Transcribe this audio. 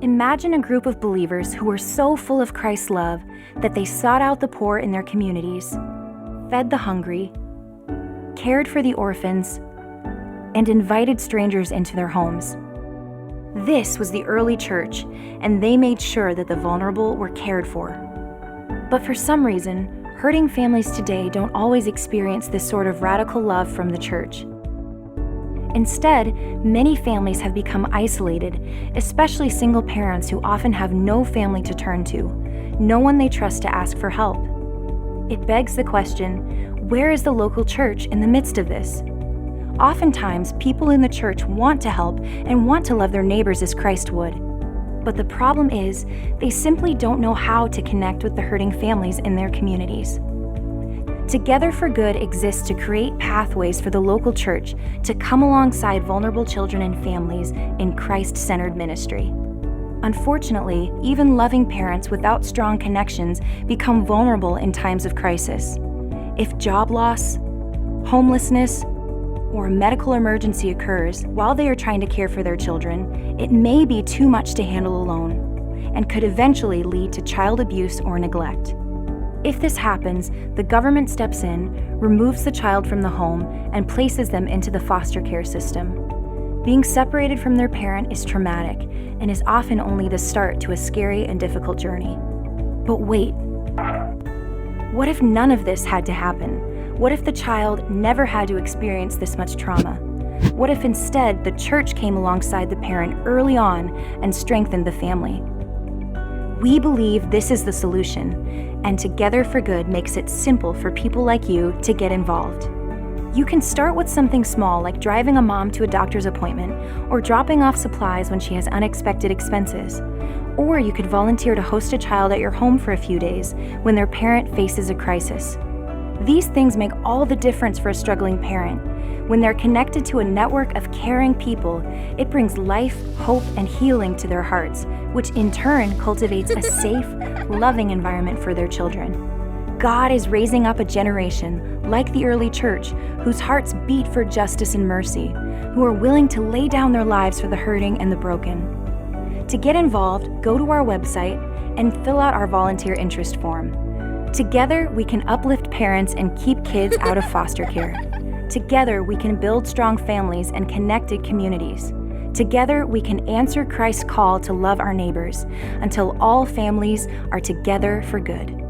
Imagine a group of believers who were so full of Christ's love that they sought out the poor in their communities, fed the hungry, cared for the orphans, and invited strangers into their homes. This was the early church, and they made sure that the vulnerable were cared for. But for some reason, hurting families today don't always experience this sort of radical love from the church. Instead, many families have become isolated, especially single parents who often have no family to turn to, no one they trust to ask for help. It begs the question, where is the local church in the midst of this? Oftentimes, people in the church want to help and want to love their neighbors as Christ would. But the problem is, they simply don't know how to connect with the hurting families in their communities. Together for Good exists to create pathways for the local church to come alongside vulnerable children and families in Christ-centered ministry. Unfortunately, even loving parents without strong connections become vulnerable in times of crisis. If job loss, homelessness, or a medical emergency occurs while they are trying to care for their children, it may be too much to handle alone and could eventually lead to child abuse or neglect. If this happens, the government steps in, removes the child from the home, and places them into the foster care system. Being separated from their parent is traumatic and is often only the start to a scary and difficult journey. But wait, what if none of this had to happen? What if the child never had to experience this much trauma? What if instead the church came alongside the parent early on and strengthened the family? We believe this is the solution, and Together for Good makes it simple for people like you to get involved. You can start with something small like driving a mom to a doctor's appointment or dropping off supplies when she has unexpected expenses. Or you could volunteer to host a child at your home for a few days when their parent faces a crisis. These things make all the difference for a struggling parent. When they're connected to a network of caring people, it brings life, hope, and healing to their hearts, which in turn cultivates a safe, loving environment for their children. God is raising up a generation, like the early church, whose hearts beat for justice and mercy, who are willing to lay down their lives for the hurting and the broken. To get involved, go to our website and fill out our volunteer interest form. Together, we can uplift parents and keep kids out of foster care. Together, we can build strong families and connected communities. Together, we can answer Christ's call to love our neighbors until all families are together for good.